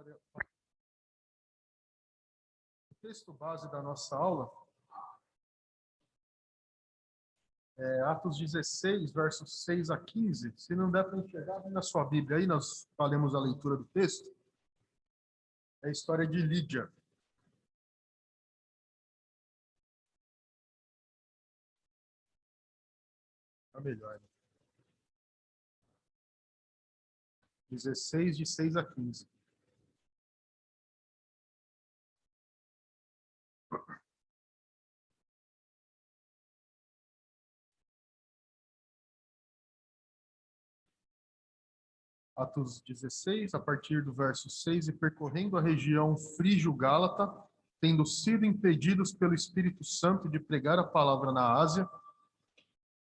O texto base da nossa aula é Atos 16, versos 6 a 15. Se não der para enxergar, vem na sua Bíblia aí, nós faremos a leitura do texto. É a história de Lídia. Tá melhor. 16, de 6 a 15. Atos 16, a partir do verso 6, e percorrendo a região frígio-gálata, tendo sido impedidos pelo Espírito Santo de pregar a palavra na Ásia,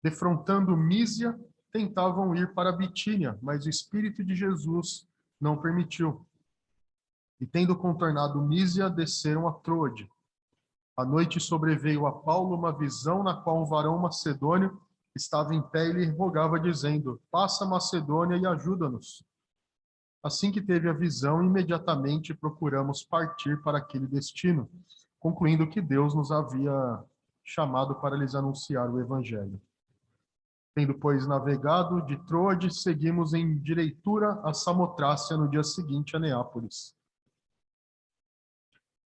defrontando Mísia, tentavam ir para Bitínia, mas o Espírito de Jesus não permitiu. E tendo contornado Mísia, desceram a Troade. À noite sobreveio a Paulo uma visão na qual um varão macedônio estava em pé e lhe rogava, dizendo: passa a Macedônia e ajuda-nos. Assim que teve a visão, imediatamente procuramos partir para aquele destino, concluindo que Deus nos havia chamado para lhes anunciar o Evangelho. Tendo, pois, navegado de Troade, seguimos em direitura a Samotrácia no dia seguinte a Neápolis.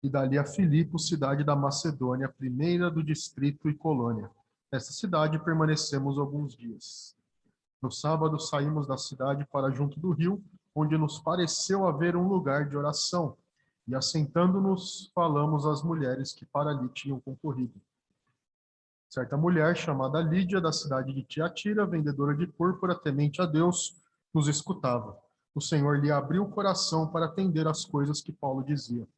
E dali a Filipos, cidade da Macedônia, primeira do distrito e colônia. Nesta cidade permanecemos alguns dias. No sábado saímos da cidade para junto do rio, onde nos pareceu haver um lugar de oração, e assentando-nos, falamos às mulheres que para ali tinham concorrido. Certa mulher, chamada Lídia, da cidade de Tiatira, vendedora de púrpura, temente a Deus, nos escutava. O Senhor lhe abriu o coração para atender às coisas que Paulo dizia.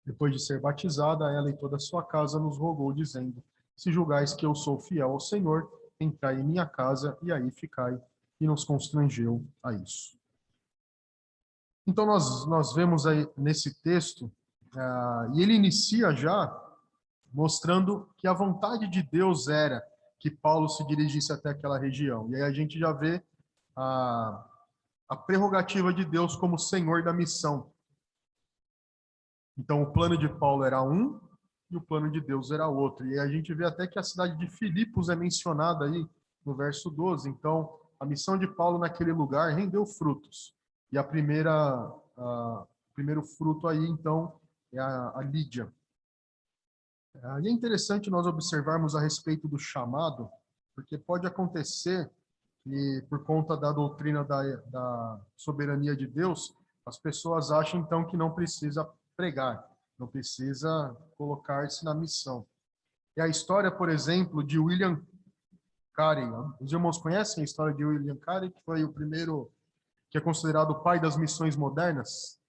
Depois de ser batizada, ela e toda a sua casa nos rogou, dizendo: se julgais que eu sou fiel ao Senhor, entrai em minha casa e aí ficai. E nos constrangeu a isso. Então nós vemos aí nesse texto, e ele inicia já mostrando que a vontade de Deus era que Paulo se dirigisse até aquela região. E aí a gente já vê a prerrogativa de Deus como Senhor da missão. Então, o plano de Paulo era um e o plano de Deus era outro. E a gente vê até que a cidade de Filipos é mencionada aí no verso 12. Então, a missão de Paulo naquele lugar rendeu frutos. E o primeiro fruto aí, então, é a Lídia. E é interessante nós observarmos a respeito do chamado, porque pode acontecer que, por conta da doutrina da soberania de Deus, as pessoas acham, então, que não precisa pregar, não precisa colocar-se na missão. E a história, por exemplo, de William Carey. Os irmãos conhecem a história de William Carey, que foi o primeiro, que é considerado o pai das missões modernas?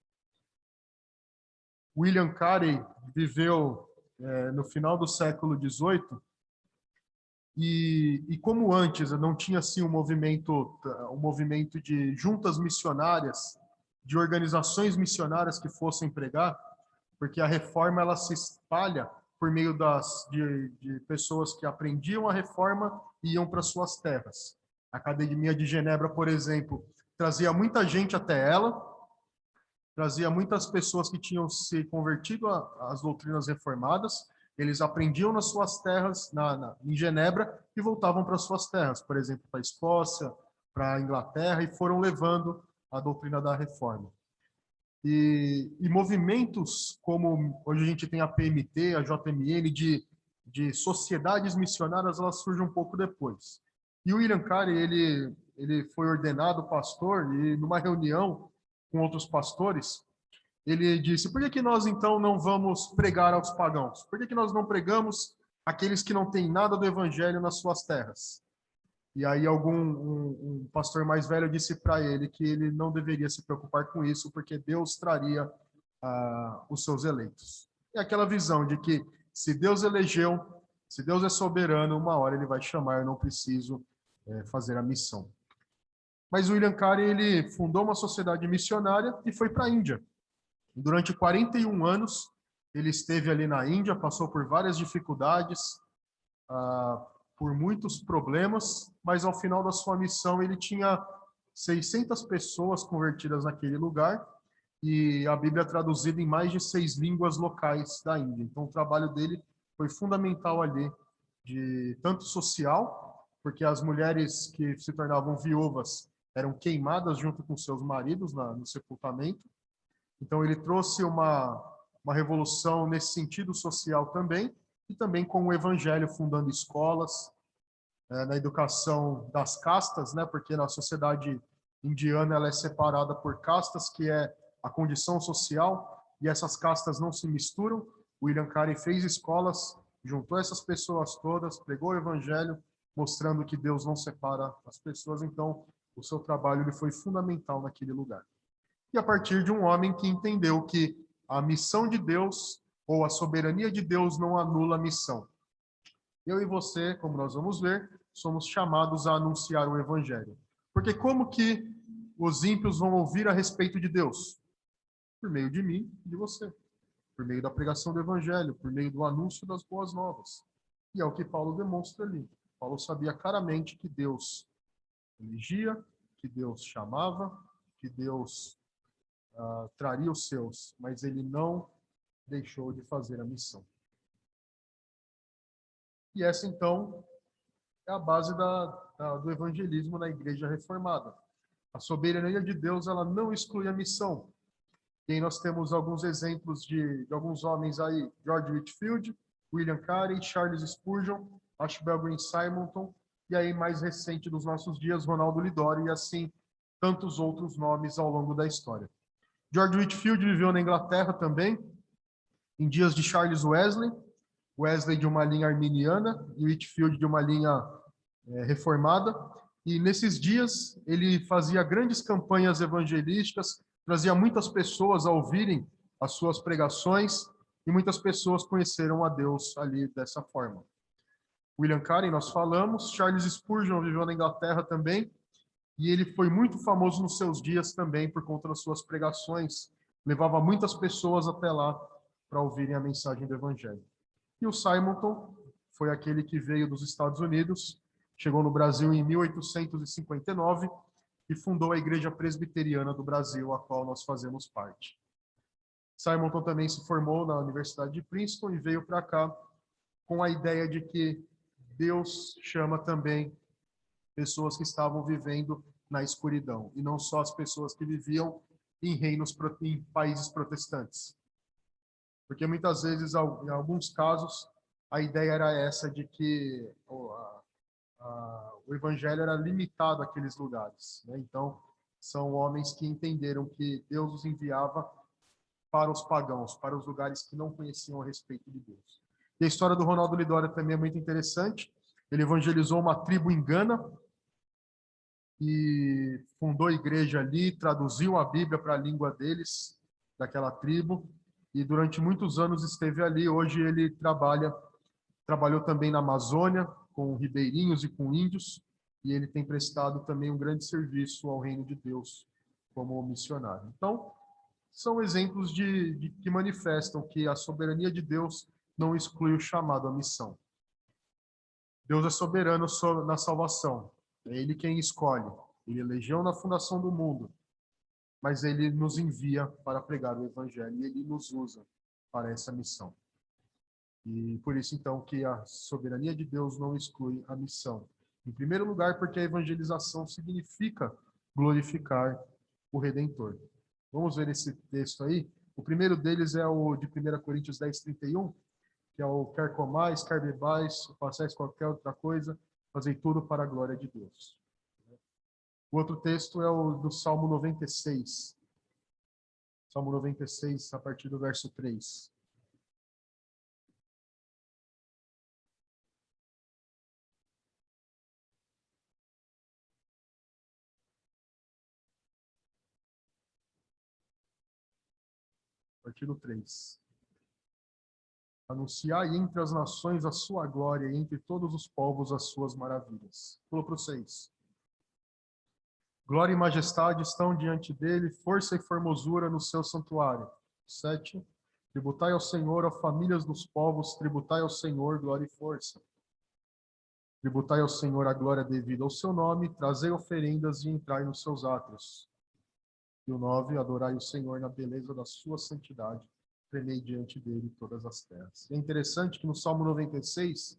William Carey viveu no final do século XVIII, e como antes não tinha assim um movimento de juntas missionárias, de organizações missionárias que fossem pregar, porque a reforma ela se espalha por meio de pessoas que aprendiam a reforma e iam para suas terras. A Academia de Genebra, por exemplo, trazia muita gente até ela, trazia muitas pessoas que tinham se convertido às doutrinas reformadas, eles aprendiam nas suas terras, em Genebra, e voltavam para suas terras, por exemplo, para a Escócia, para a Inglaterra, e foram levando a doutrina da reforma. E movimentos como hoje a gente tem a PMT, a JMN, de sociedades missionárias, elas surgem um pouco depois. E o William Carey, ele foi ordenado pastor, e numa reunião com outros pastores, ele disse: por que nós então não vamos pregar aos pagãos? Por que nós não pregamos aqueles que não têm nada do evangelho nas suas terras? E aí um pastor mais velho disse para ele que ele não deveria se preocupar com isso, porque Deus traria os seus eleitos. É aquela visão de que se Deus elegeu, se Deus é soberano, uma hora ele vai chamar, eu não preciso fazer a missão. Mas o William Carey, ele fundou uma sociedade missionária e foi para a Índia. Durante 41 anos, ele esteve ali na Índia, passou por várias dificuldades, por muitos problemas, mas ao final da sua missão ele tinha 600 pessoas convertidas naquele lugar, e a Bíblia é traduzida em mais de 6 línguas locais da Índia. Então, o trabalho dele foi fundamental ali, de tanto social, porque as mulheres que se tornavam viúvas eram queimadas junto com seus maridos no sepultamento. Então, ele trouxe uma revolução nesse sentido social também, e também com o evangelho, fundando escolas, na educação das castas, né, porque na sociedade indiana ela é separada por castas, que é a condição social, e essas castas não se misturam. William Carey fez escolas, juntou essas pessoas todas, pregou o evangelho, mostrando que Deus não separa as pessoas. Então, o seu trabalho ele foi fundamental naquele lugar. E a partir de um homem que entendeu que a missão de Deus ou a soberania de Deus não anula a missão. Eu e você, como nós vamos ver, somos chamados a anunciar o evangelho. Porque como que os ímpios vão ouvir a respeito de Deus? Por meio de mim e de você. Por meio da pregação do evangelho, por meio do anúncio das boas novas. E é o que Paulo demonstra ali. Paulo sabia claramente que Deus elegia, que Deus chamava, que Deus traria os seus, mas ele não deixou de fazer a missão. E essa, então, é a base do evangelismo na Igreja Reformada. A soberania de Deus, ela não exclui a missão. E aí nós temos alguns exemplos de alguns homens aí, George Whitefield, William Carey, Charles Spurgeon, Ashbel Green Simonton, e aí mais recente dos nossos dias, Ronaldo Lidório, e assim tantos outros nomes ao longo da história. George Whitefield viveu na Inglaterra também, em dias de Charles Wesley, Wesley de uma linha arminiana e Whitefield de uma linha reformada. E nesses dias ele fazia grandes campanhas evangelísticas, trazia muitas pessoas a ouvirem as suas pregações e muitas pessoas conheceram a Deus ali dessa forma. William Carey, nós falamos, Charles Spurgeon viveu na Inglaterra também, e ele foi muito famoso nos seus dias também por conta das suas pregações, levava muitas pessoas até lá para ouvirem a mensagem do Evangelho. E o Simonton foi aquele que veio dos Estados Unidos, chegou no Brasil em 1859 e fundou a Igreja Presbiteriana do Brasil, a qual nós fazemos parte. Simonton também se formou na Universidade de Princeton e veio para cá com a ideia de que Deus chama também pessoas que estavam vivendo na escuridão, e não só as pessoas que viviam em países protestantes. Porque muitas vezes, em alguns casos, a ideia era essa de que o evangelho era limitado àqueles lugares, né? Então, são homens que entenderam que Deus os enviava para os pagãos, para os lugares que não conheciam a respeito de Deus. E a história do Ronaldo Lidório também é muito interessante. Ele evangelizou uma tribo em Gana e fundou a igreja ali, traduziu a Bíblia para a língua deles, daquela tribo, e durante muitos anos esteve ali. Hoje ele trabalhou também na Amazônia, com ribeirinhos e com índios, e ele tem prestado também um grande serviço ao reino de Deus como missionário. Então, são exemplos que manifestam que a soberania de Deus não exclui o chamado à missão. Deus é soberano na salvação. É Ele quem escolhe. Ele elegeu na fundação do mundo. Mas Ele nos envia para pregar o Evangelho e Ele nos usa para essa missão. E por isso, então, que a soberania de Deus não exclui a missão. Em primeiro lugar, porque a evangelização significa glorificar o Redentor. Vamos ver esse texto aí. O primeiro deles é o de 1 Coríntios 10:31, que é o quer comais, quer bebais, façais qualquer outra coisa, fazei tudo para a glória de Deus. O outro texto é o do Salmo 96. Salmo 96, a partir do verso 3. A partir do 3. Anunciai entre as nações a sua glória e entre todos os povos as suas maravilhas. Pula para o 6. Glória e majestade estão diante dele, força e formosura no seu santuário. 7. Tributai ao Senhor, ó famílias dos povos, tributai ao Senhor glória e força. Tributai ao Senhor a glória devida ao seu nome, trazei oferendas e entrai nos seus átrios. E o 9, adorai o Senhor na beleza da sua santidade, tremei diante dele todas as terras. É interessante que no Salmo 96,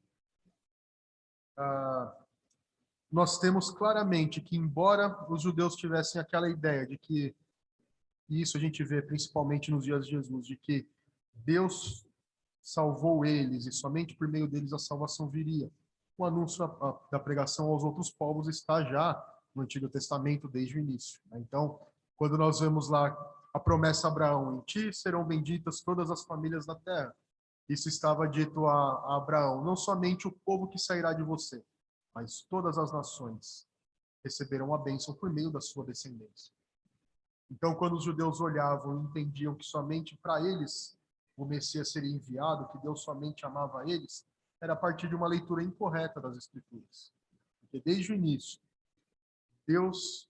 nós temos claramente que, embora os judeus tivessem aquela ideia de que, e isso a gente vê principalmente nos dias de Jesus, de que Deus salvou eles e somente por meio deles a salvação viria. O anúncio da pregação aos outros povos está já no Antigo Testamento desde o início. Então, quando nós vemos lá a promessa a Abraão, em ti serão benditas todas as famílias da terra. Isso estava dito a Abraão, não somente o povo que sairá de você, mas todas as nações receberão a bênção por meio da sua descendência. Então, quando os judeus olhavam e entendiam que somente para eles o Messias seria enviado, que Deus somente amava eles, era a partir de uma leitura incorreta das Escrituras. Porque desde o início, Deus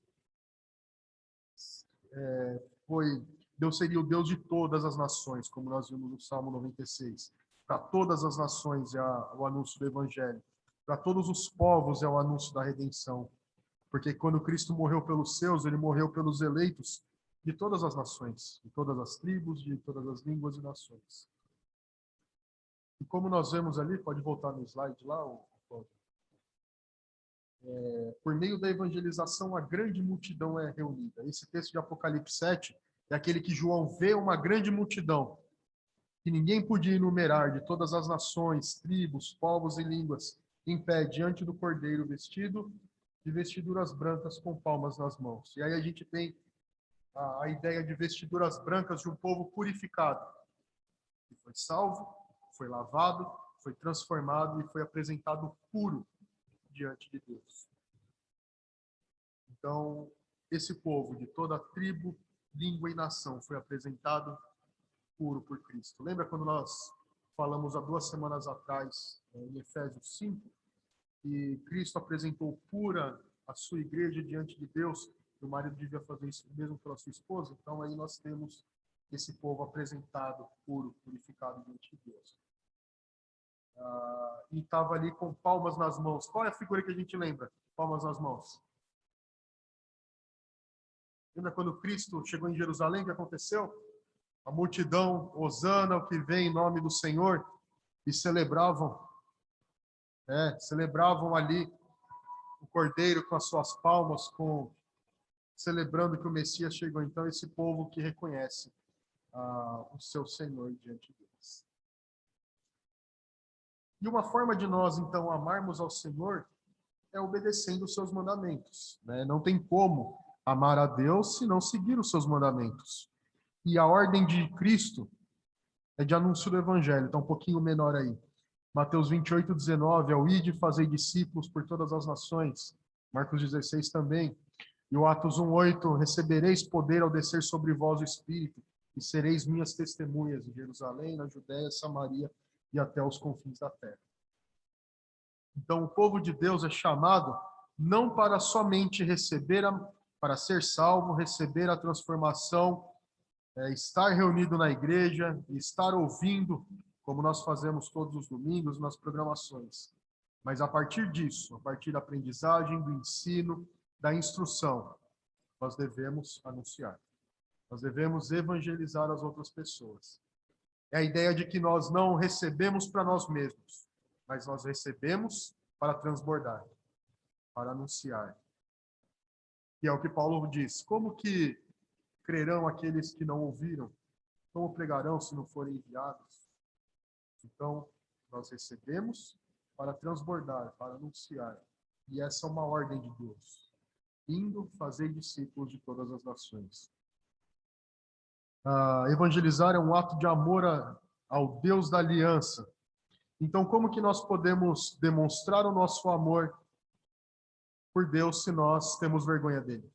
seria o Deus de todas as nações, como nós vimos no Salmo 96. Para todas as nações é o anúncio do Evangelho. Para todos os povos é o anúncio da redenção. Porque quando Cristo morreu pelos seus, ele morreu pelos eleitos de todas as nações, de todas as tribos, de todas as línguas e nações. E como nós vemos ali, pode voltar no slide lá, por meio da evangelização, a grande multidão é reunida. Esse texto de Apocalipse 7 é aquele que João vê uma grande multidão, que ninguém podia enumerar, de todas as nações, tribos, povos e línguas, em pé diante do Cordeiro, vestido de vestiduras brancas com palmas nas mãos. E aí a gente tem a ideia de vestiduras brancas de um povo purificado, que foi salvo, foi lavado, foi transformado e foi apresentado puro diante de Deus. Então, esse povo de toda tribo, língua e nação foi apresentado puro por Cristo. Lembra quando nós falamos há 2 semanas atrás, em Efésios 5, que Cristo apresentou pura a sua igreja diante de Deus, e o marido devia fazer isso mesmo pela sua esposa? Então, aí nós temos esse povo apresentado puro, purificado diante de Deus. E estava ali com palmas nas mãos. Qual é a figura que a gente lembra? Palmas nas mãos. Lembra quando Cristo chegou em Jerusalém, o que aconteceu? A multidão, hosana, o que vem em nome do Senhor, e celebravam ali o Cordeiro com as suas palmas, celebrando que o Messias chegou. Então, esse povo que reconhece o seu Senhor diante deles. E uma forma de nós, então, amarmos ao Senhor é obedecendo os seus mandamentos. Não tem como amar a Deus se não seguir os seus mandamentos. E a ordem de Cristo é de anúncio do Evangelho, está um pouquinho menor aí. Mateus 28:19 é o ide e fazei discípulos por todas as nações. Marcos 16 também. E o Atos 1:8, recebereis poder ao descer sobre vós o Espírito, e sereis minhas testemunhas em Jerusalém, na Judéia, Samaria e até os confins da terra. Então, o povo de Deus é chamado não para somente para ser salvo, receber a transformação, estar reunido na igreja, estar ouvindo, como nós fazemos todos os domingos nas programações. Mas a partir disso, a partir da aprendizagem, do ensino, da instrução, nós devemos anunciar. Nós devemos evangelizar as outras pessoas. É a ideia de que nós não recebemos para nós mesmos, mas nós recebemos para transbordar, para anunciar. E é o que Paulo diz: como que crerão aqueles que não ouviram? Como pregarão se não forem enviados? Então, nós recebemos para transbordar, para anunciar. E essa é uma ordem de Deus. Indo fazer discípulos de todas as nações. Evangelizar é um ato de amor ao Deus da aliança. Então, como que nós podemos demonstrar o nosso amor por Deus se nós temos vergonha dele?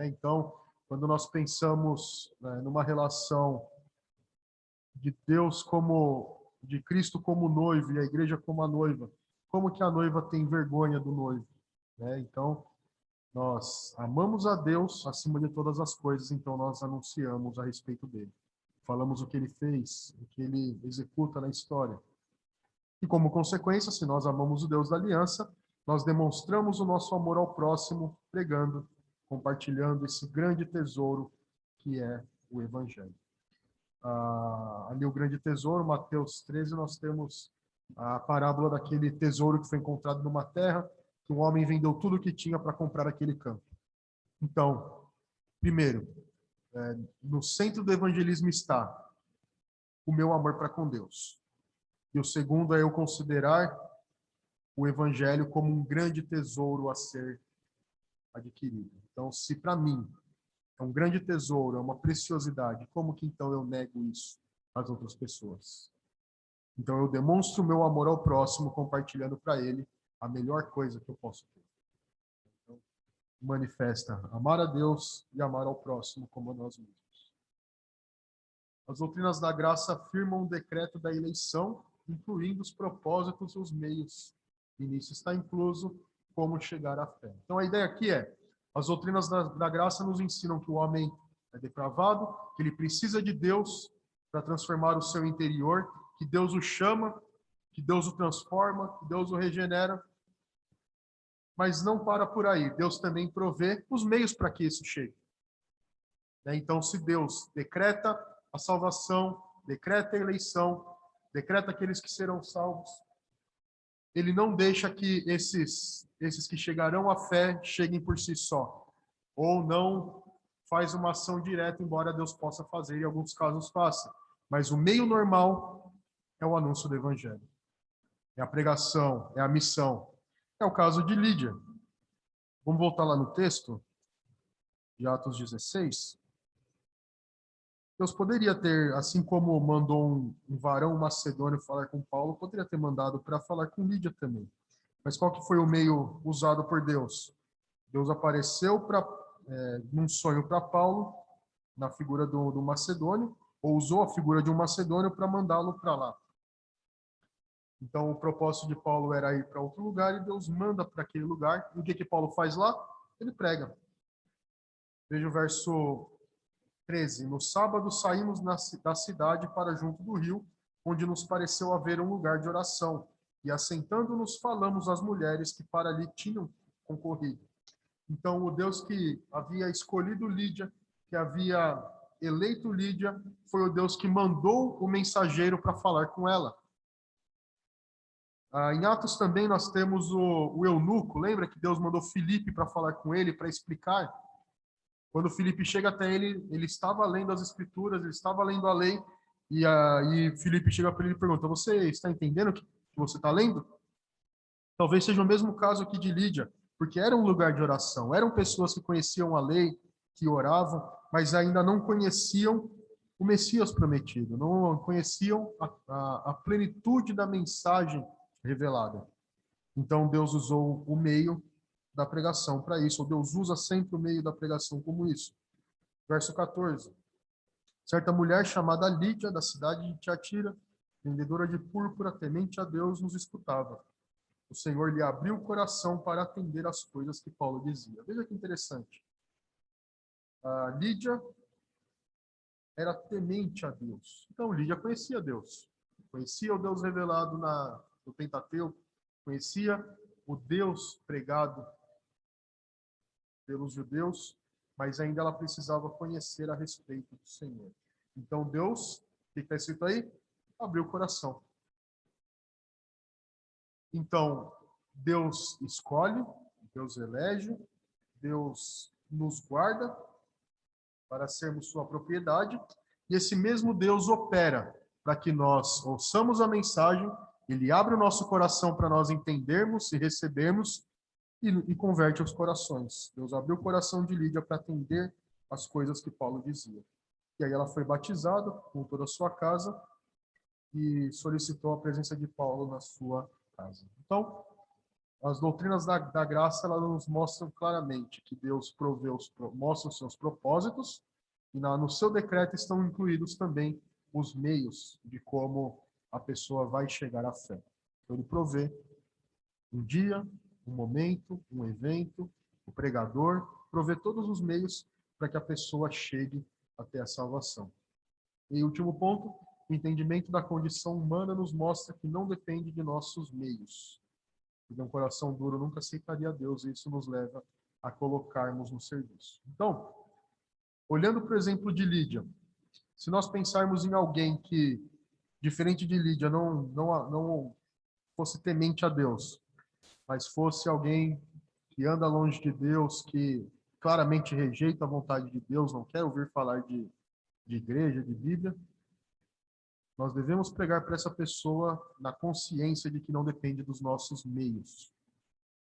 Então, quando nós pensamos numa relação de Deus de Cristo como noivo e a igreja como a noiva, como que a noiva tem vergonha do noivo? Então, nós amamos a Deus acima de todas as coisas, então nós anunciamos a respeito dele. Falamos o que ele fez, o que ele executa na história. E como consequência, se nós amamos o Deus da aliança, nós demonstramos o nosso amor ao próximo pregando compartilhando esse grande tesouro que é o Evangelho. Ali o grande tesouro, Mateus 13, nós temos a parábola daquele tesouro que foi encontrado numa terra, que um homem vendeu tudo o que tinha para comprar aquele campo. Então, primeiro, no centro do evangelismo está o meu amor para com Deus. E o segundo é eu considerar o evangelho como um grande tesouro a ser adquirido. Então, se para mim é um grande tesouro, é uma preciosidade, como que então eu nego isso às outras pessoas? Então eu demonstro o meu amor ao próximo, compartilhando para ele a melhor coisa que eu posso ter. Então, manifesta amar a Deus e amar ao próximo como a nós mesmos. As doutrinas da graça afirmam o decreto da eleição, incluindo os propósitos e os meios. E nisso está incluso como chegar à fé. Então a ideia aqui é, as doutrinas da graça nos ensinam que o homem é depravado, que ele precisa de Deus para transformar o seu interior, que Deus o chama, que Deus o transforma, que Deus o regenera. Mas não para por aí. Deus também provê os meios para que isso chegue. Então, se Deus decreta a salvação, decreta a eleição, decreta aqueles que serão salvos, ele não deixa que esses que chegarão à fé cheguem por si só. Ou não faz uma ação direta, embora Deus possa fazer, e em alguns casos faça. Mas o meio normal é o anúncio do Evangelho. É a pregação, é a missão. É o caso de Lídia. Vamos voltar lá no texto de Atos 16. Deus poderia ter, assim como mandou um varão macedônio falar com Paulo, poderia ter mandado para falar com Lídia também. Mas qual que foi o meio usado por Deus? Deus apareceu num sonho para Paulo, na figura do macedônio, ou usou a figura de um macedônio para mandá-lo para lá. Então, o propósito de Paulo era ir para outro lugar, e Deus manda para aquele lugar. E o que Paulo faz lá? Ele prega. Veja o verso 13. No sábado saímos da cidade para junto do rio, onde nos pareceu haver um lugar de oração. E assentando-nos, falamos às mulheres que para ali tinham concorrido. Então, o Deus que havia escolhido Lídia, que havia eleito Lídia, foi o Deus que mandou o mensageiro para falar com ela. Em Atos também nós temos o eunuco. Lembra que Deus mandou Filipe para falar com ele, para explicar? Quando Filipe chega até ele, ele estava lendo as escrituras, ele estava lendo a lei, e Filipe chega para ele e pergunta: você está entendendo o que você está lendo? Talvez seja o mesmo caso aqui de Lídia, porque era um lugar de oração, eram pessoas que conheciam a lei, que oravam, mas ainda não conheciam o Messias prometido, não conheciam a plenitude da mensagem revelada. Então Deus usou o meio da pregação para isso, ou Deus usa sempre o meio da pregação como isso. Verso 14. Certa mulher chamada Lídia, da cidade de Tiatira, vendedora de púrpura, temente a Deus, nos escutava. O Senhor lhe abriu o coração para atender às coisas que Paulo dizia. Veja que interessante. A Lídia era temente a Deus. Então, Lídia conhecia Deus. Conhecia o Deus revelado no Pentateuco. Conhecia o Deus pregado pelos judeus, mas ainda ela precisava conhecer a respeito do Senhor. Então, Deus, o que está escrito aí? Abriu o coração. Então, Deus escolhe, Deus elege, Deus nos guarda para sermos sua propriedade, e esse mesmo Deus opera para que nós ouçamos a mensagem, ele abre o nosso coração para nós entendermos e recebermos, e converte os corações. Deus abriu o coração de Lídia para atender as coisas que Paulo dizia. E aí ela foi batizada com toda a sua casa e solicitou a presença de Paulo na sua casa. Então, as doutrinas da graça, elas nos mostram claramente que Deus mostra os seus propósitos, e no seu decreto estão incluídos também os meios de como a pessoa vai chegar à fé. Então, ele provê um dia, um momento, um evento, o pregador, provê todos os meios para que a pessoa chegue até a salvação. E último ponto, o entendimento da condição humana nos mostra que não depende de nossos meios. Porque um coração duro nunca aceitaria a Deus, e isso nos leva a colocarmos no serviço. Então, olhando para o exemplo de Lídia, se nós pensarmos em alguém que, diferente de Lídia, não fosse temente a Deus, mas fosse alguém que anda longe de Deus, que claramente rejeita a vontade de Deus, não quer ouvir falar de igreja, de Bíblia, nós devemos pregar para essa pessoa na consciência de que não depende dos nossos meios,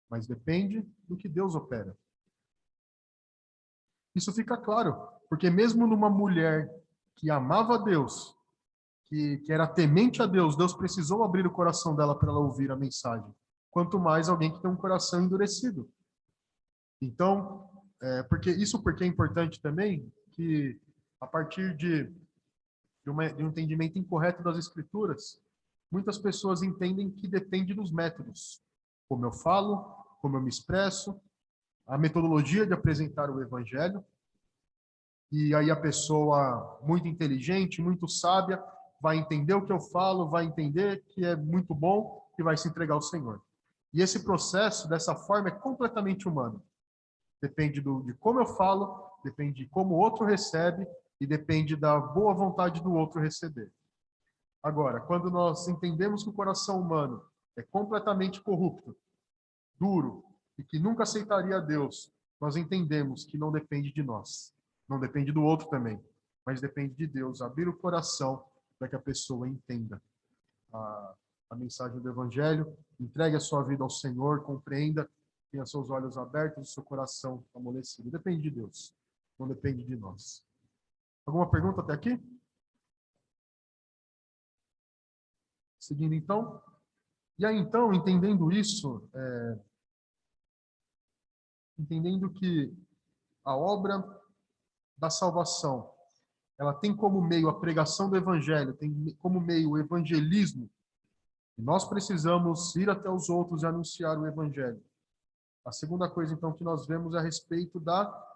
mas depende do que Deus opera. Isso fica claro, porque mesmo numa mulher que amava a Deus, que era temente a Deus, Deus precisou abrir o coração dela para ela ouvir a mensagem. Quanto mais alguém que tem um coração endurecido. Então, porque é importante também que, a partir de um entendimento incorreto das Escrituras, muitas pessoas entendem que depende dos métodos. Como eu falo, como eu me expresso, a metodologia de apresentar o Evangelho. E aí a pessoa muito inteligente, muito sábia, vai entender o que eu falo, vai entender que é muito bom e vai se entregar ao Senhor. E esse processo, dessa forma, é completamente humano. Depende de como eu falo, depende de como o outro recebe e depende da boa vontade do outro receber. Agora, quando nós entendemos que o coração humano é completamente corrupto, duro e que nunca aceitaria a Deus, nós entendemos que não depende de nós. Não depende do outro também, mas depende de Deus abrir o coração para que a pessoa entenda a mensagem do Evangelho, entregue a sua vida ao Senhor, compreenda, tenha seus olhos abertos e seu coração amolecido. Depende de Deus, não depende de nós. Alguma pergunta até aqui? Seguindo então. E aí então, entendendo isso, entendendo que a obra da salvação, ela tem como meio a pregação do Evangelho, tem como meio o evangelismo, e nós precisamos ir até os outros e anunciar o Evangelho. A segunda coisa, então, que nós vemos é a respeito da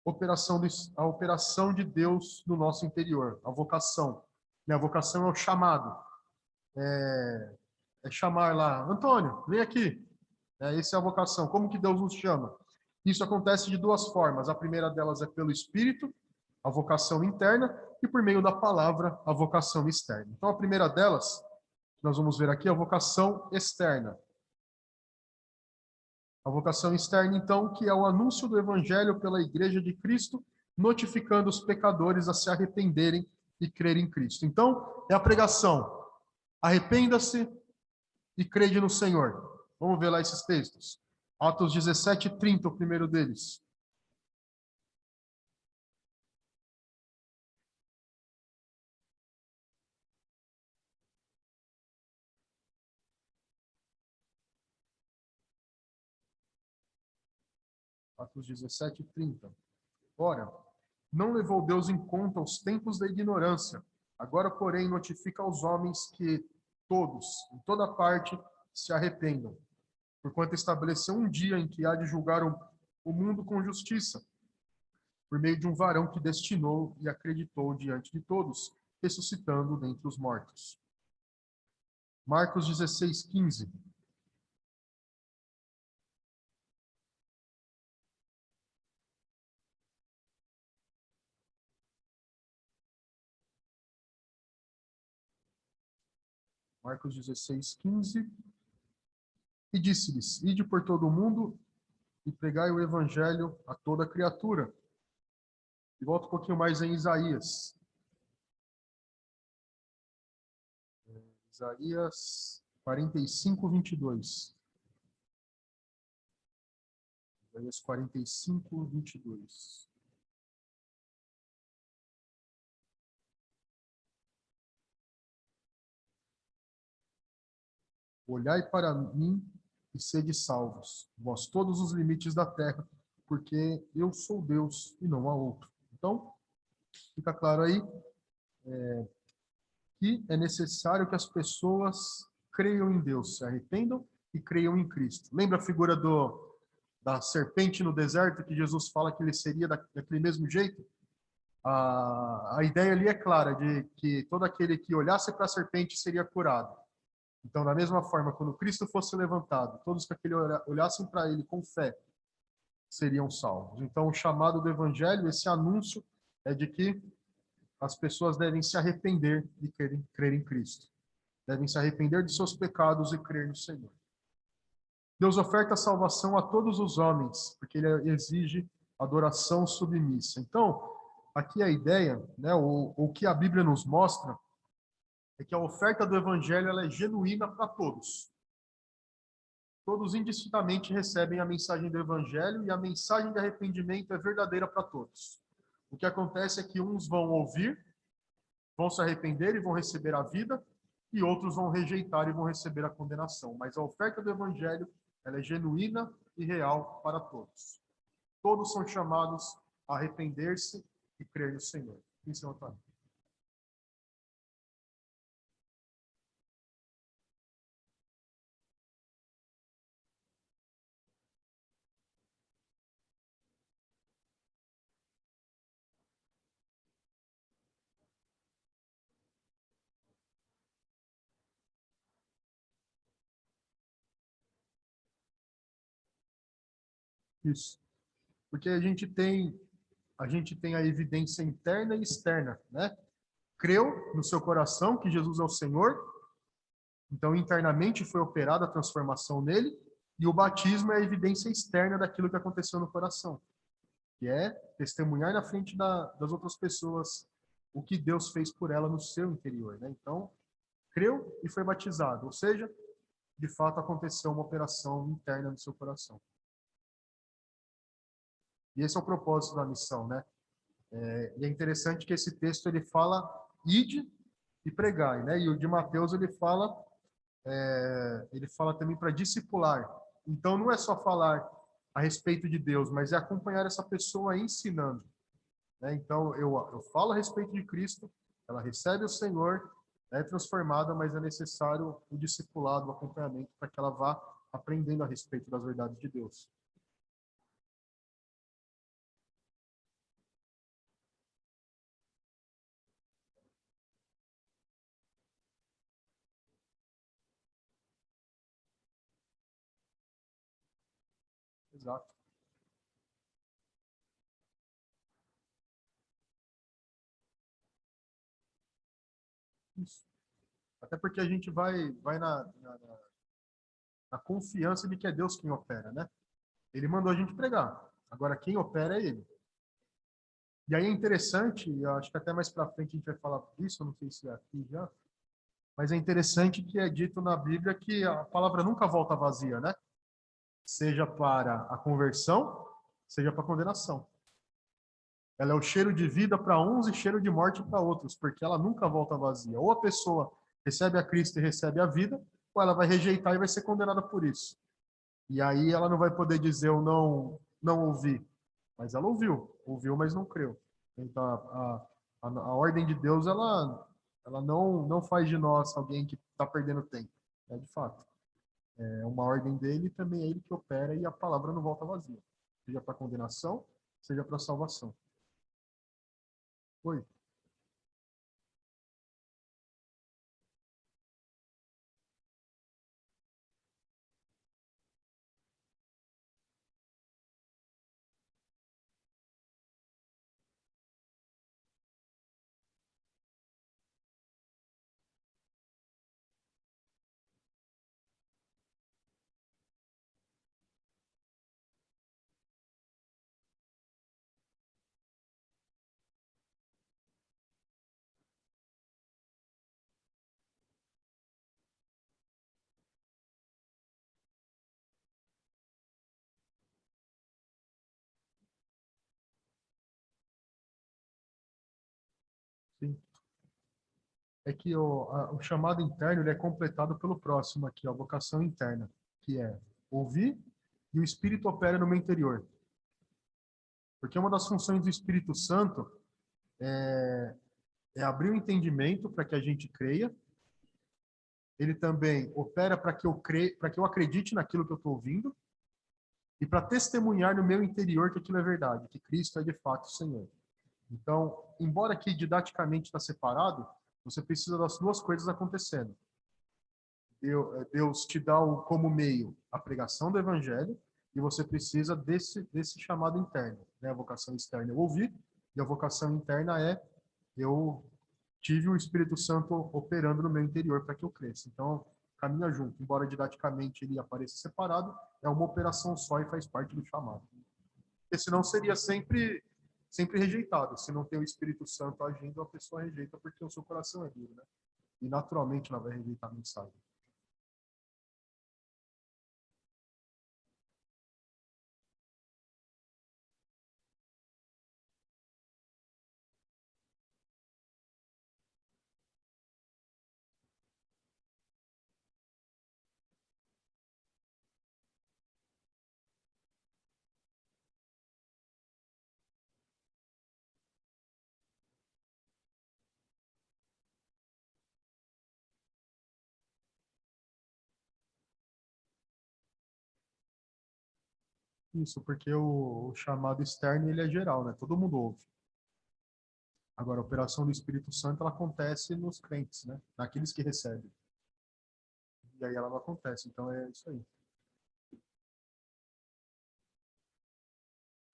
operação de Deus no nosso interior, a vocação. A vocação é o chamado. É chamar lá, Antônio, vem aqui. Essa é a vocação. Como que Deus nos chama? Isso acontece de duas formas. A primeira delas é pelo Espírito, a vocação interna, e por meio da palavra, a vocação externa. Então, a primeira delas, nós vamos ver aqui, é a vocação externa. A vocação externa, então, que é o anúncio do Evangelho pela Igreja de Cristo, notificando os pecadores a se arrependerem e crerem em Cristo. Então, é a pregação. Arrependa-se e crede no Senhor. Vamos ver lá esses textos. Atos 17:30, o primeiro deles. Atos 17:30. Ora, não levou Deus em conta os tempos da ignorância. Agora, porém, notifica aos homens que todos, em toda parte, se arrependam. Porquanto estabeleceu um dia em que há de julgar o mundo com justiça, por meio de um varão que destinou e acreditou diante de todos, ressuscitando dentre os mortos. Marcos 16:15. Marcos 16:15. E disse-lhes: Ide por todo o mundo e pregai o evangelho a toda criatura. E volta um pouquinho mais em Isaías. Isaías 45:22. Isaías 45:22. Olhai para mim e sede salvos, vós todos os limites da terra, porque eu sou Deus e não há outro. Então, fica claro aí que é necessário que as pessoas creiam em Deus, se arrependam e creiam em Cristo. Lembra a figura da serpente no deserto, que Jesus fala que ele seria daquele mesmo jeito? A ideia ali é clara, de que todo aquele que olhasse para a serpente seria curado. Então, da mesma forma, quando Cristo fosse levantado, todos que olhassem para ele com fé seriam salvos. Então, o chamado do evangelho, esse anúncio é de que as pessoas devem se arrepender e crer em Cristo. Devem se arrepender de seus pecados e crer no Senhor. Deus oferta salvação a todos os homens, porque ele exige adoração submissa. Então, aqui a ideia, né, o que a Bíblia nos mostra, é que a oferta do evangelho ela é genuína para todos. Todos indistintamente recebem a mensagem do evangelho e a mensagem de arrependimento é verdadeira para todos. O que acontece é que uns vão ouvir, vão se arrepender e vão receber a vida, e outros vão rejeitar e vão receber a condenação. Mas a oferta do evangelho ela é genuína e real para todos. Todos são chamados a arrepender-se e crer no Senhor. Isso, Antônio. Isso. Porque a gente tem a evidência interna e externa, né? Creu no seu coração que Jesus é o Senhor, então internamente foi operada a transformação nele, e o batismo é a evidência externa daquilo que aconteceu no coração, que é testemunhar na frente das outras pessoas o que Deus fez por ela no seu interior, né? Então, creu e foi batizado, ou seja, de fato aconteceu uma operação interna no seu coração. E esse é o propósito da missão, né? E é interessante que esse texto ele fala ide e pregai, né? E o de Mateus ele fala também para discipular. Então não é só falar a respeito de Deus, mas é acompanhar essa pessoa ensinando, né? Então eu falo a respeito de Cristo, ela recebe o Senhor, é transformada, mas é necessário o discipulado, o acompanhamento para que ela vá aprendendo a respeito das verdades de Deus. Exato. Isso. Até porque a gente vai na confiança de que é Deus quem opera, né? Ele mandou a gente pregar. Agora, quem opera é ele. E aí é interessante, eu acho que até mais para frente a gente vai falar disso, eu não sei se é aqui já, mas é interessante que é dito na Bíblia que a palavra nunca volta vazia, né? Seja para a conversão, seja para a condenação. Ela é o cheiro de vida para uns e cheiro de morte para outros, porque ela nunca volta vazia. Ou a pessoa recebe a Cristo e recebe a vida, ou ela vai rejeitar e vai ser condenada por isso. E aí ela não vai poder dizer eu não ouvi, mas ela ouviu, mas não creu. Então a ordem de Deus ela não faz de nós alguém que está perdendo tempo, é de fato. É uma ordem dele e também é ele que opera e a palavra não volta vazia, seja para condenação, seja para salvação. Oi. Sim. É que o chamado interno ele é completado pelo próximo aqui, a vocação interna, que é ouvir e o Espírito opera no meu interior. Porque uma das funções do Espírito Santo é abrir o entendimento para que a gente creia. Ele também opera para que eu acredite naquilo que eu estou ouvindo e para testemunhar no meu interior que aquilo é verdade, que Cristo é de fato o Senhor. Então, embora aqui didaticamente está separado, você precisa das duas coisas acontecendo. Deus te dá como meio a pregação do Evangelho e você precisa desse chamado interno, né? A vocação externa é ouvir, e a vocação interna é eu tive o Espírito Santo operando no meu interior para que eu cresça. Então, caminha junto. Embora didaticamente ele apareça separado, é uma operação só e faz parte do chamado. Porque senão seria sempre rejeitado. Se não tem o Espírito Santo agindo, a pessoa rejeita porque o seu coração é duro, né? E naturalmente ela vai rejeitar a mensagem. Isso, porque o chamado externo ele é geral, né? Todo mundo ouve. Agora, a operação do Espírito Santo ela acontece nos crentes, né? Naqueles que recebem. E aí ela não acontece. Então é isso aí.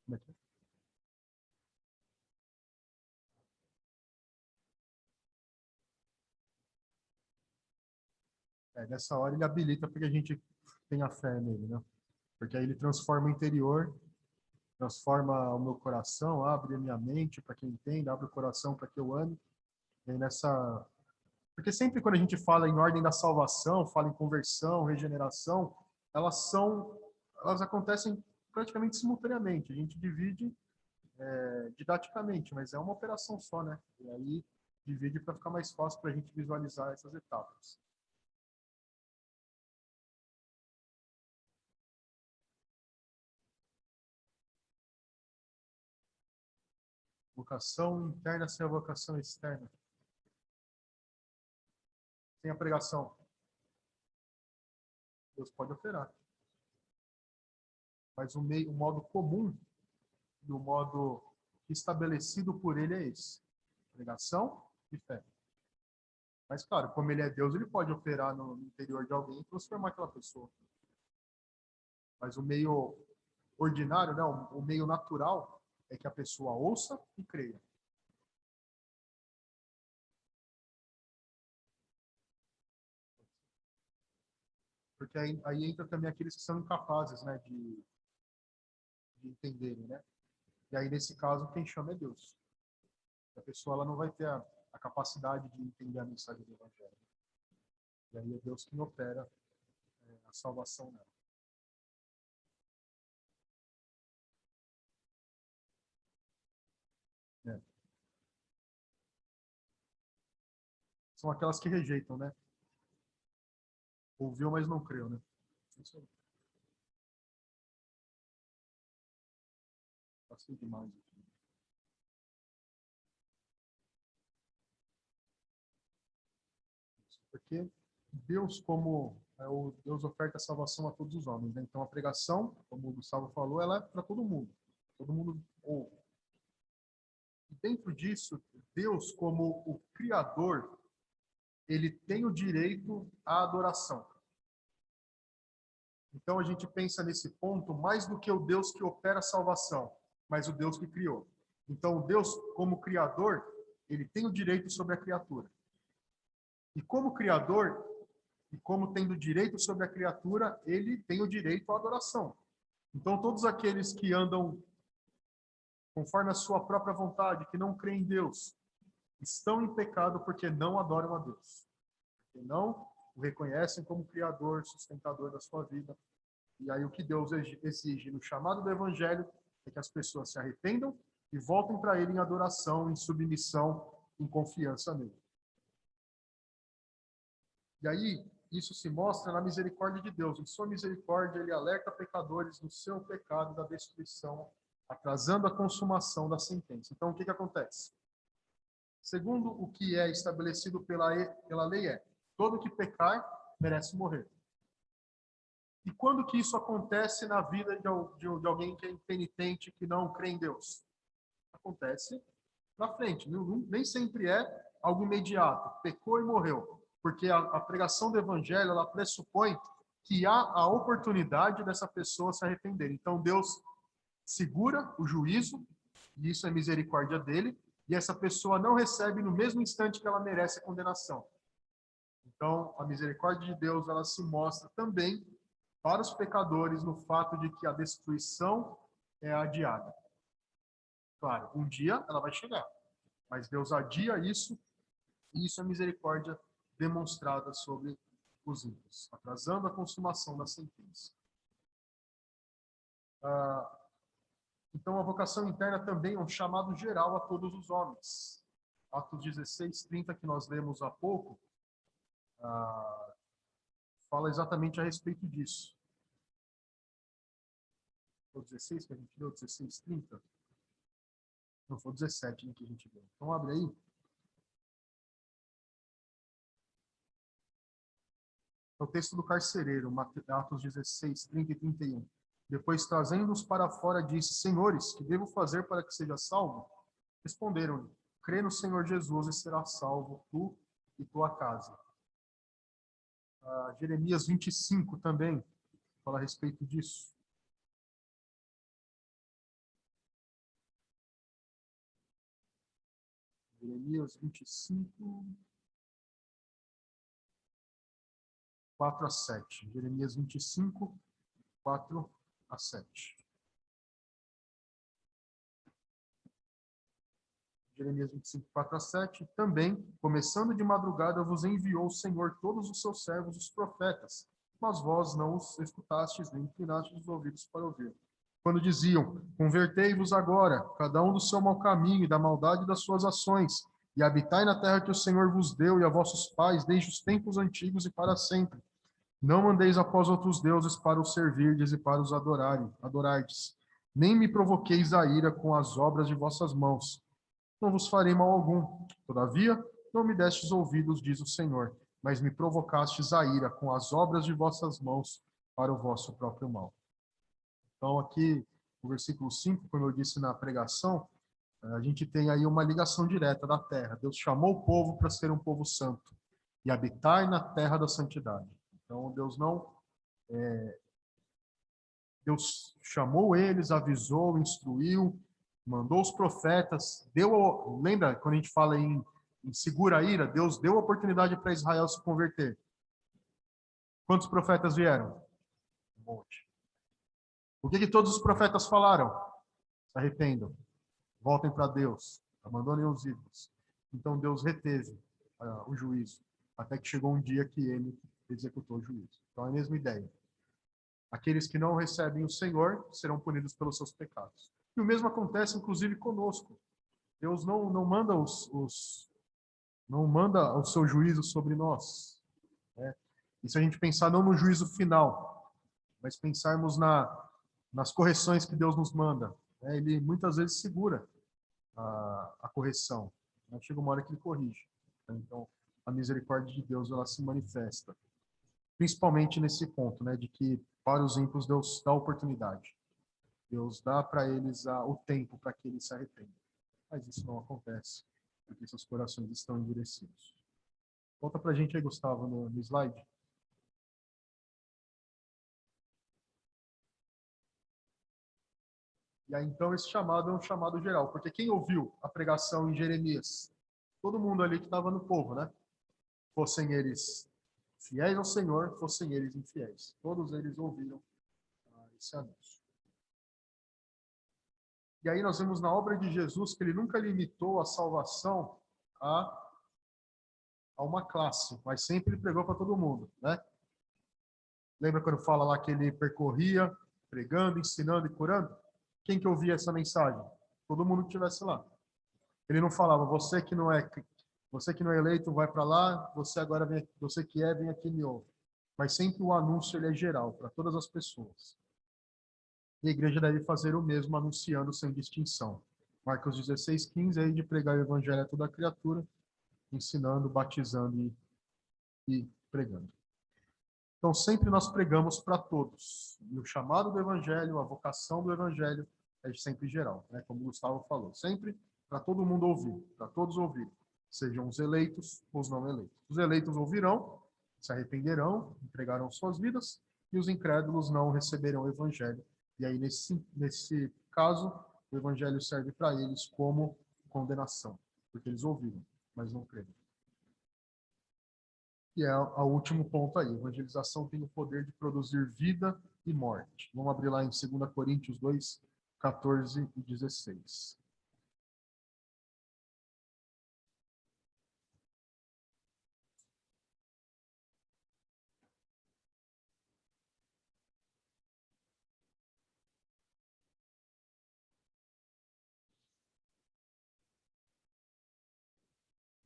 Como é que é? Nessa hora ele habilita para que a gente tenha fé nele, né? Porque aí ele transforma o interior, transforma o meu coração, abre a minha mente para que eu entenda, abre o coração para que eu ame. E aí nessa Porque sempre quando a gente fala em ordem da salvação, fala em conversão, regeneração, elas acontecem praticamente simultaneamente. A gente divide didaticamente, mas é uma operação só, né? E aí divide para ficar mais fácil para a gente visualizar essas etapas. Vocação interna sem a vocação externa, sem a pregação. Deus pode operar. Mas o modo comum e o modo estabelecido por ele é esse: pregação e fé. Mas, claro, como ele é Deus, ele pode operar no interior de alguém e transformar aquela pessoa. Mas o meio ordinário, né, o meio natural, é que a pessoa ouça e creia. Porque aí entra também aqueles que são incapazes, né, de entenderem, né? E aí, nesse caso, quem chama é Deus. A pessoa ela não vai ter a capacidade de entender a mensagem do Evangelho. E aí é Deus quem opera a salvação nela. Né? São aquelas que rejeitam, né? Ouviu, mas não creu, né? Isso aí. Passei demais aqui. Porque Deus, como o Deus oferta a salvação a todos os homens, né? Então a pregação, como o Gustavo falou, ela é para todo mundo. Todo mundo ouve. E dentro disso, Deus, como o Criador, ele tem o direito à adoração. Então a gente pensa nesse ponto mais do que o Deus que opera a salvação, mas o Deus que criou. Então o Deus, como Criador, ele tem o direito sobre a criatura. E como Criador, e como tendo direito sobre a criatura, ele tem o direito à adoração. Então, todos aqueles que andam conforme a sua própria vontade, que não creem em Deus, estão em pecado porque não adoram a Deus. Porque não o reconhecem como Criador, sustentador da sua vida. E aí o que Deus exige no chamado do Evangelho é que as pessoas se arrependam e voltem para Ele em adoração, em submissão, em confiança nele. E aí, isso se mostra na misericórdia de Deus. Em sua misericórdia, ele alerta pecadores do seu pecado, da destruição, atrasando a consumação da sentença. Então, o que acontece? Segundo o que é estabelecido pela lei todo que pecar merece morrer. E quando que isso acontece na vida de alguém que é impenitente, que não crê em Deus? Acontece na frente. Nem sempre é algo imediato. Pecou e morreu. Porque a pregação do evangelho, ela pressupõe que há a oportunidade dessa pessoa se arrepender. Então, Deus segura o juízo, e isso é misericórdia dele, e essa pessoa não recebe no mesmo instante que ela merece a condenação. Então, a misericórdia de Deus, ela se mostra também para os pecadores no fato de que a destruição é adiada. Claro, um dia ela vai chegar, mas Deus adia isso, e isso é misericórdia demonstrada sobre os ímpios, atrasando a consumação da sentença. Então, a vocação interna também é um chamado geral a todos os homens. Atos 16:30, que nós lemos há pouco, fala exatamente a respeito disso. Foi 16 que a gente leu, 16:30? Não, foi 17, né, que a gente leu. Então, abre aí. É o texto do carcereiro, Atos 16:30 e 31. Depois, trazendo-os para fora, disse: Senhores, que devo fazer para que seja salvo? Responderam-lhe: crê no Senhor Jesus e serás salvo, tu e tua casa. Jeremias 25 também fala a respeito disso. Jeremias 25, 4-7. Jeremias 25, 4-7. Jeremias 25, 4-7. Também, começando de madrugada, vos enviou o Senhor todos os seus servos, os profetas, mas vós não os escutastes, nem inclinastes os ouvidos para ouvir. Quando diziam: convertei-vos agora, cada um do seu mau caminho e da maldade das suas ações, e habitai na terra que o Senhor vos deu e a vossos pais desde os tempos antigos e para sempre. Não andeis após outros deuses para os servirdes e para os adorardes. Nem me provoqueis a ira com as obras de vossas mãos. Não vos farei mal algum. Todavia, não me destes ouvidos, diz o Senhor, mas me provocastes a ira com as obras de vossas mãos para o vosso próprio mal. Então, aqui, no versículo 5, como eu disse na pregação, a gente tem aí uma ligação direta da terra. Deus chamou o povo para ser um povo santo e habitar na terra da santidade. Então, Deus chamou eles, avisou, instruiu, mandou os profetas, lembra quando a gente fala em segura a ira, Deus deu a oportunidade para Israel se converter. Quantos profetas vieram? Um monte. O que todos os profetas falaram? Se arrependam, voltem para Deus, abandonem os ídolos. Então Deus reteve o juízo, até que chegou um dia que ele executou o juízo. Então é a mesma ideia. Aqueles que não recebem o Senhor serão punidos pelos seus pecados. E o mesmo acontece, inclusive, conosco. Deus não manda não manda o seu juízo sobre nós. Né? E se a gente pensar não no juízo final, mas pensarmos nas correções que Deus nos manda, né? Ele muitas vezes segura a correção. Né? Chega uma hora que ele corrige. Então, a misericórdia de Deus ela se manifesta. Principalmente nesse ponto, né, de que para os ímpios Deus dá oportunidade. Deus dá para eles o tempo para que eles se arrependam. Mas isso não acontece, porque seus corações estão endurecidos. Volta para a gente aí, Gustavo, no slide. E aí, então, esse chamado é um chamado geral, porque quem ouviu a pregação em Jeremias? Todo mundo ali que estava no povo, né? Fossem eles fiéis ao Senhor, fossem eles infiéis. Todos eles ouviram esse anúncio. E aí nós vemos na obra de Jesus que ele nunca limitou a salvação a uma classe, mas sempre ele pregou para todo mundo, né? Lembra quando fala lá que ele percorria, pregando, ensinando e curando? Quem que ouvia essa mensagem? Todo mundo que estivesse lá. Ele não falava: você que não é eleito, vai para lá, você agora vem, você que vem aqui e me ouve. Mas sempre o anúncio ele é geral, para todas as pessoas. E a igreja deve fazer o mesmo, anunciando sem distinção. Marcos 16:15, aí de pregar o evangelho a toda criatura, ensinando, batizando e pregando. Então, sempre nós pregamos para todos. E o chamado do evangelho, a vocação do evangelho é sempre geral, né? Como o Gustavo falou. Sempre para todo mundo ouvir, para todos ouvir. Sejam os eleitos ou os não eleitos. Os eleitos ouvirão, se arrependerão, entregarão suas vidas. e os incrédulos não receberão o evangelho. E aí, nesse caso, o evangelho serve para eles como condenação, porque eles ouviram, mas não creram. E é o último ponto aí. A evangelização tem o poder de produzir vida e morte. Vamos abrir lá em 2 Coríntios 2, 14 e 16.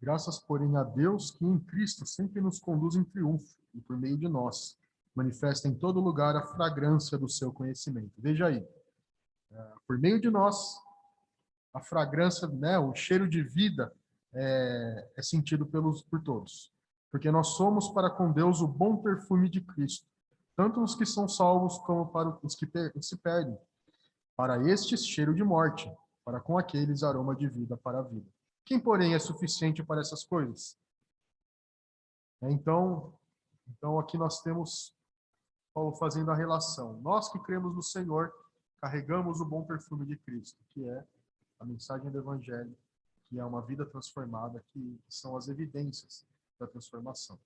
Graças, porém, a Deus que em Cristo sempre nos conduz em triunfo e por meio de nós manifesta em todo lugar a fragrância do seu conhecimento. Veja aí, por meio de nós, a fragrância, né, o cheiro de vida é sentido por todos. Porque nós somos para com Deus o bom perfume de Cristo, tanto os que são salvos como para os que se perdem. Para estes, cheiro de morte, para com aqueles, aroma de vida para a vida. Quem, porém, é suficiente para essas coisas? Então aqui nós temos Paulo fazendo a relação. Nós que cremos no Senhor, carregamos o bom perfume de Cristo, que é a mensagem do Evangelho, que é uma vida transformada, que são as evidências da transformação.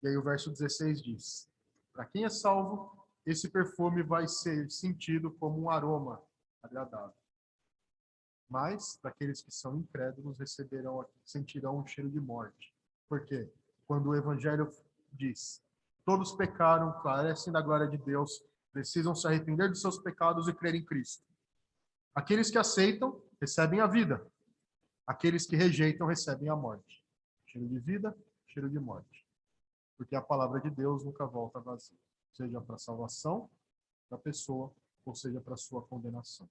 E aí o verso 16 diz: para quem é salvo, esse perfume vai ser sentido como um aroma agradável. Mas, daqueles que são incrédulos, sentirão um cheiro de morte. Por quê? Quando o Evangelho diz: todos pecaram, carecem da glória de Deus, precisam se arrepender de seus pecados e crer em Cristo. Aqueles que aceitam, recebem a vida. Aqueles que rejeitam, recebem a morte. Cheiro de vida, cheiro de morte. Porque a palavra de Deus nunca volta vazia. Seja para a salvação da pessoa, ou seja para a sua condenação.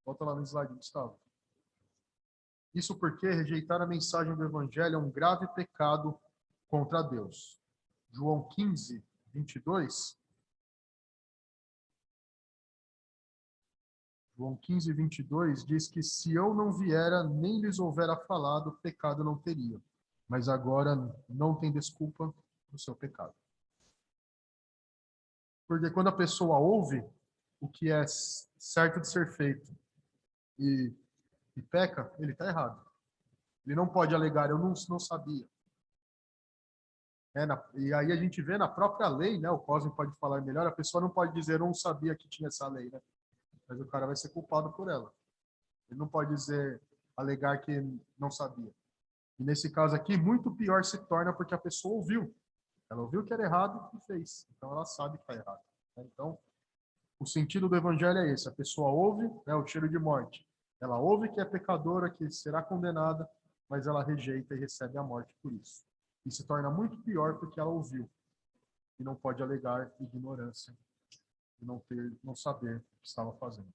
Volta lá no slide, Gustavo. Isso porque rejeitar a mensagem do Evangelho é um grave pecado contra Deus. João 15, 22. João 15, 22 diz que se eu não viera, nem lhes houvera falado, pecado não teria. Mas agora não tem desculpa do seu pecado. Porque quando a pessoa ouve o que é certo de ser feito e peca, ele está errado. Ele não pode alegar, eu não sabia. E aí a gente vê na própria lei, né? O Cosme pode falar melhor, a pessoa não pode dizer, eu não sabia que tinha essa lei, né? Mas o cara vai ser culpado por ela. Ele não pode dizer, alegar que não sabia. E nesse caso aqui, muito pior se torna porque a pessoa ouviu. Ela ouviu que era errado e fez. Então ela sabe que está errado. Então, o sentido do evangelho é esse. A pessoa ouve, né, o cheiro de morte. Ela ouve que é pecadora, que será condenada, mas ela rejeita e recebe a morte por isso. E se torna muito pior porque ela ouviu. E não pode alegar ignorância e não saber o que estava fazendo.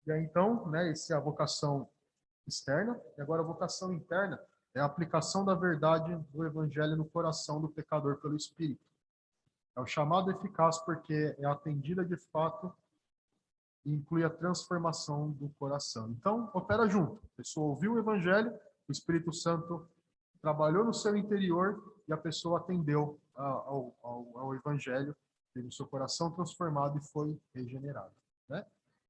E aí, então, né, essa é a vocação externa. E agora a vocação interna é a aplicação da verdade do evangelho no coração do pecador pelo Espírito. É o chamado eficaz porque é atendida de fato e inclui a transformação do coração. Então, opera junto. A pessoa ouviu o evangelho, o Espírito Santo trabalhou no seu interior e a pessoa atendeu ao evangelho, teve o seu coração transformado e foi regenerado, né?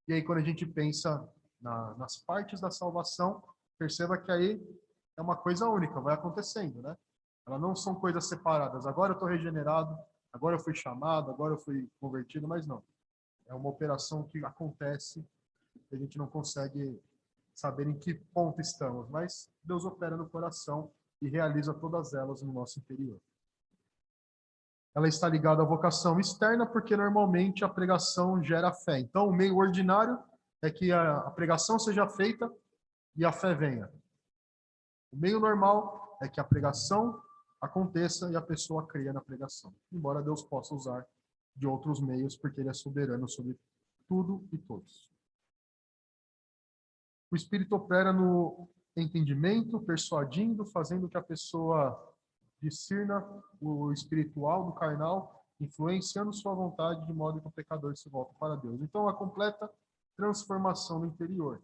E aí, quando a gente pensa nas partes da salvação, perceba que aí é uma coisa única, vai acontecendo, né? Elas não são coisas separadas. Agora eu estou regenerado, agora eu fui chamado, agora eu fui convertido, mas não. É uma operação que acontece, a gente não consegue saber em que ponto estamos, mas Deus opera no coração e realiza todas elas no nosso interior. Ela está ligada à vocação externa porque normalmente a pregação gera fé. Então, o meio ordinário é que a pregação seja feita e a fé venha. O meio normal é que a pregação aconteça e a pessoa creia na pregação. Embora Deus possa usar de outros meios, porque Ele é soberano sobre tudo e todos. O Espírito opera no entendimento, persuadindo, fazendo que a pessoa discirna o espiritual do carnal, influenciando sua vontade de modo que o pecador se volte para Deus. Então, a completa transformação no interior.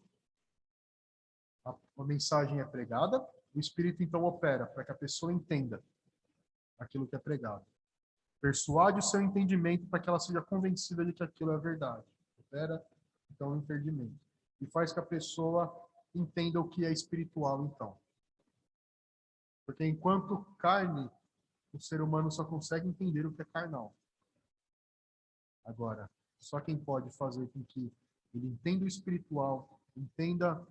a mensagem é pregada, o Espírito então opera para que a pessoa entenda aquilo que é pregado. Persuade o seu entendimento para que ela seja convencida de que aquilo é verdade. Opera, então, o entendimento. E faz que a pessoa entenda o que é espiritual, então. Porque enquanto carne, o ser humano só consegue entender o que é carnal. Agora, só quem pode fazer com que ele entenda o espiritual, entenda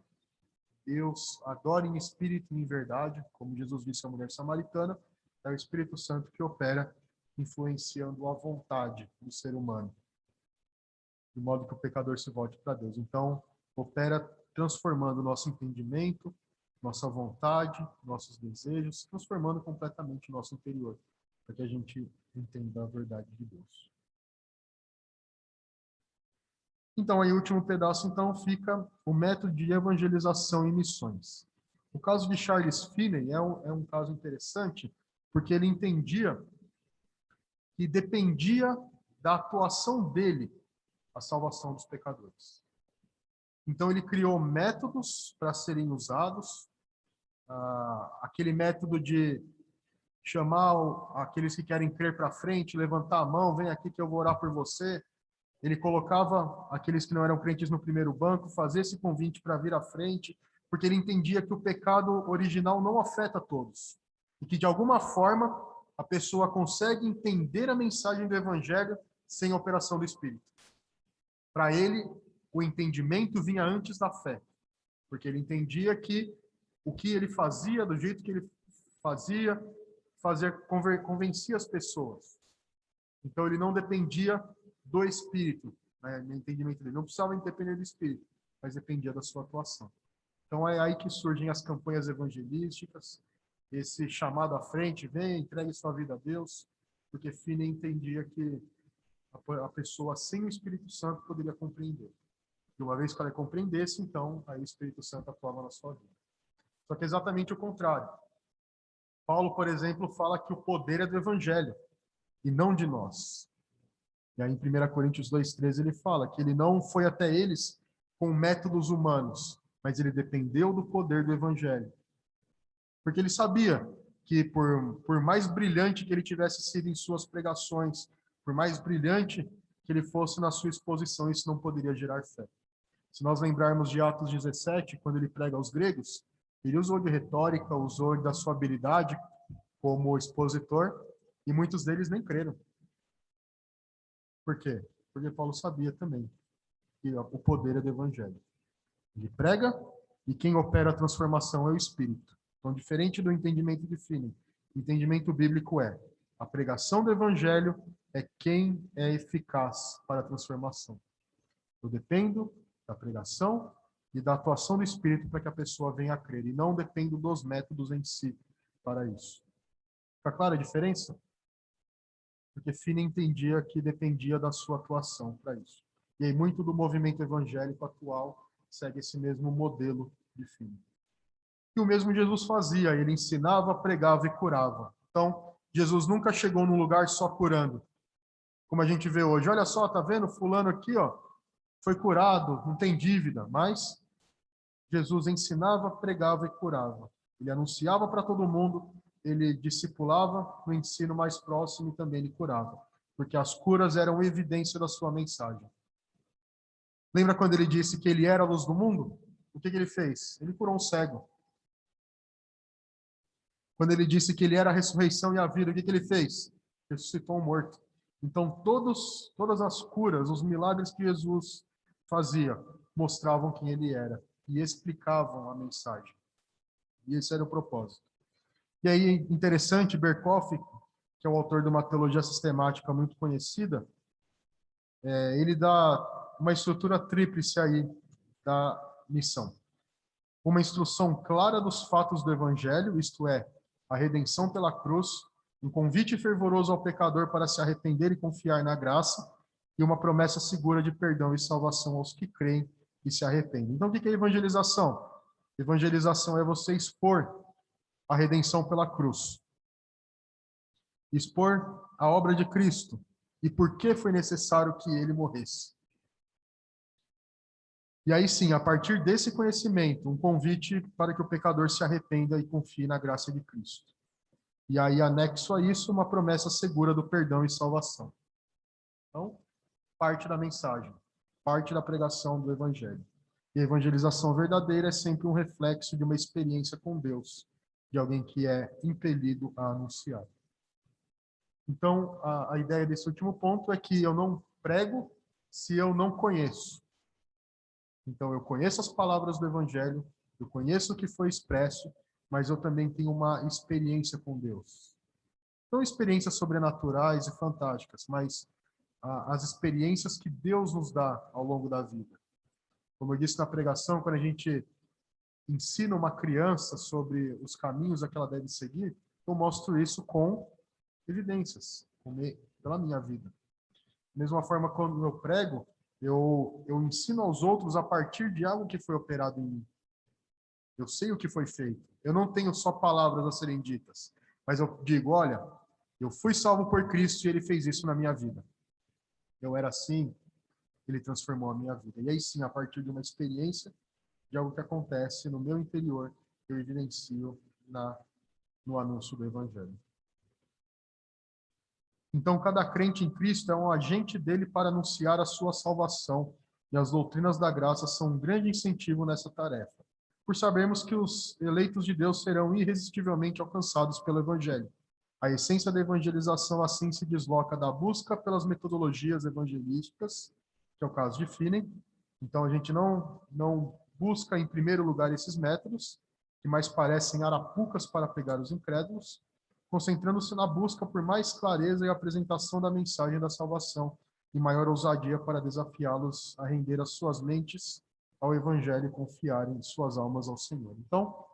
Deus, adore em espírito e em verdade, como Jesus disse à mulher samaritana, é o Espírito Santo que opera, influenciando a vontade do ser humano, de modo que o pecador se volte para Deus. Então, opera transformando o nosso entendimento, nossa vontade, nossos desejos, transformando completamente o nosso interior, para que a gente entenda a verdade de Deus. Então, aí o último pedaço, então, fica o método de evangelização e missões. O caso de Charles Finney é um caso interessante, porque ele entendia que dependia da atuação dele a salvação dos pecadores. Então, ele criou métodos para serem usados, aquele método de chamar aqueles que querem crer para frente, levantar a mão, vem aqui que eu vou orar por você. Ele colocava aqueles que não eram crentes no primeiro banco, fazer esse convite para vir à frente, porque ele entendia que o pecado original não afeta todos. E que, de alguma forma, a pessoa consegue entender a mensagem do Evangelho sem a operação do Espírito. Para ele, o entendimento vinha antes da fé, porque ele entendia que o que ele fazia, do jeito que ele fazia, convencia as pessoas. Então, ele não dependia do Espírito, né, no entendimento dele. Não precisava depender do Espírito, mas dependia da sua atuação. Então é aí que surgem as campanhas evangelísticas, esse chamado à frente, vem, entregue sua vida a Deus, porque Finney entendia que a pessoa sem o Espírito Santo poderia compreender. E uma vez que ela compreendesse, então, aí o Espírito Santo atuava na sua vida. Só que é exatamente o contrário. Paulo, por exemplo, fala que o poder é do Evangelho, e não de nós. E aí em 1 Coríntios 2,13 ele fala que ele não foi até eles com métodos humanos, mas ele dependeu do poder do Evangelho. Porque ele sabia que por mais brilhante que ele tivesse sido em suas pregações, por mais brilhante que ele fosse na sua exposição, isso não poderia gerar fé. Se nós lembrarmos de Atos 17, quando ele prega aos gregos, ele usou de retórica, usou da sua habilidade como expositor, e muitos deles nem creram. Por quê? Porque Paulo sabia também que o poder é do Evangelho. Ele prega e quem opera a transformação é o Espírito. Então, diferente do entendimento de Finney, o entendimento bíblico é a pregação do Evangelho é quem é eficaz para a transformação. Eu dependo da pregação e da atuação do Espírito para que a pessoa venha a crer, e não dependo dos métodos em si para isso. Fica clara a diferença? Porque Finney entendia que dependia da sua atuação para isso. E aí muito do movimento evangélico atual segue esse mesmo modelo de Finney. E o mesmo Jesus fazia, ele ensinava, pregava e curava. Então, Jesus nunca chegou num lugar só curando, como a gente vê hoje. Olha só, tá vendo? Fulano aqui, ó, foi curado, não tem dívida, mas Jesus ensinava, pregava e curava. Ele anunciava para todo mundo, ele discipulava no ensino mais próximo e também ele curava, porque as curas eram evidência da sua mensagem. Lembra quando ele disse que ele era a luz do mundo? O que ele fez? Ele curou um cego. Quando ele disse que ele era a ressurreição e a vida, o que ele fez? Ressuscitou um morto. Então, todas as curas, os milagres que Jesus fazia, mostravam quem ele era e explicavam a mensagem. E esse era o propósito. E aí, interessante, Berkhoff, que é o autor de uma teologia sistemática muito conhecida, ele dá uma estrutura tríplice aí da missão. Uma instrução clara dos fatos do Evangelho, isto é, a redenção pela cruz, um convite fervoroso ao pecador para se arrepender e confiar na graça, e uma promessa segura de perdão e salvação aos que creem e se arrependem. Então, o que é evangelização? Evangelização é você expor a redenção pela cruz, expor a obra de Cristo e por que foi necessário que ele morresse. E aí sim, a partir desse conhecimento, um convite para que o pecador se arrependa e confie na graça de Cristo. E aí, anexo a isso, uma promessa segura do perdão e salvação. Então, parte da mensagem, parte da pregação do Evangelho. E a evangelização verdadeira é sempre um reflexo de uma experiência com Deus, de alguém que é impelido a anunciar. Então, a ideia desse último ponto é que eu não prego se eu não conheço. Então, eu conheço as palavras do Evangelho, eu conheço o que foi expresso, mas eu também tenho uma experiência com Deus. Não experiências sobrenaturais e fantásticas, mas as experiências que Deus nos dá ao longo da vida. Como eu disse na pregação, quando a gente ensina uma criança sobre os caminhos a que ela deve seguir, eu mostro isso com evidências, pela minha vida. Da mesma forma, quando eu prego, eu ensino aos outros a partir de algo que foi operado em mim. Eu sei o que foi feito. Eu não tenho só palavras a serem ditas, mas eu digo, olha, eu fui salvo por Cristo e Ele fez isso na minha vida. Eu era assim, Ele transformou a minha vida. E aí sim, a partir de uma experiência, de algo que acontece no meu interior, eu evidencio no anúncio do Evangelho. Então, cada crente em Cristo é um agente dele para anunciar a sua salvação, e as doutrinas da graça são um grande incentivo nessa tarefa, por sabermos que os eleitos de Deus serão irresistivelmente alcançados pelo Evangelho. A essência da evangelização assim se desloca da busca pelas metodologias evangelísticas, que é o caso de Finney. Então, a gente não busca, em primeiro lugar, esses métodos, que mais parecem arapucas para pegar os incrédulos, concentrando-se na busca por mais clareza e apresentação da mensagem da salvação e maior ousadia para desafiá-los a render as suas mentes ao Evangelho e confiarem suas almas ao Senhor. Então,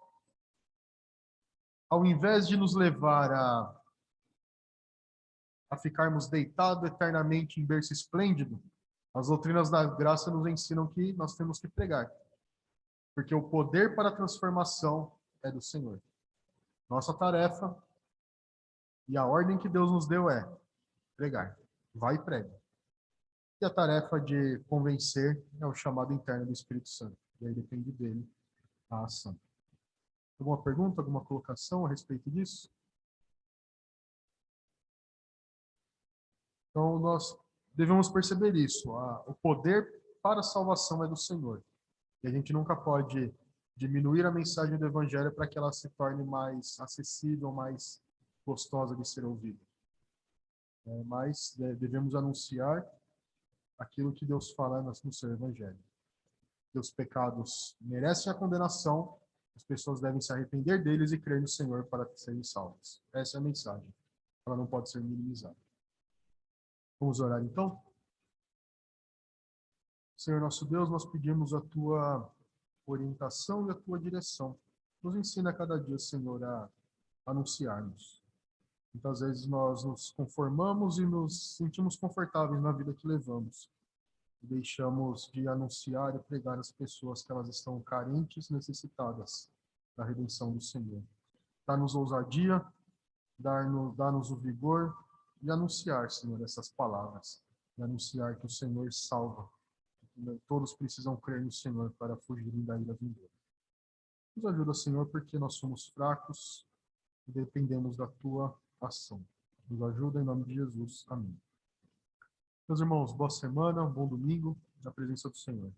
ao invés de nos levar a ficarmos deitados eternamente em berço esplêndido, as doutrinas da graça nos ensinam que nós temos que pregar, porque o poder para a transformação é do Senhor. Nossa tarefa e a ordem que Deus nos deu é pregar. Vai e prega. E a tarefa de convencer é o chamado interno do Espírito Santo. E aí depende dele a ação. Alguma pergunta, alguma colocação a respeito disso? Então, nós devemos perceber isso. O poder para a salvação é do Senhor. E a gente nunca pode diminuir a mensagem do Evangelho para que ela se torne mais acessível, mais gostosa de ser ouvida. Mas devemos anunciar aquilo que Deus fala no seu Evangelho. Que os pecados merecem a condenação, as pessoas devem se arrepender deles e crer no Senhor para serem salvas. Essa é a mensagem. Ela não pode ser minimizada. Vamos orar então? Senhor nosso Deus, nós pedimos a tua orientação e a tua direção. Nos ensina cada dia, Senhor, a anunciarmos. Muitas vezes nós nos conformamos e nos sentimos confortáveis na vida que levamos. Deixamos de anunciar e pregar às pessoas que elas estão carentes, necessitadas da redenção do Senhor. Dá-nos ousadia, dá-nos o vigor de anunciar, Senhor, essas palavras, de anunciar que o Senhor salva. Todos precisam crer no Senhor para fugirem da ira vindoura. Nos ajuda, Senhor, porque nós somos fracos e dependemos da tua ação. Nos ajuda em nome de Jesus. Amém. Meus irmãos, boa semana, um bom domingo, na presença do Senhor.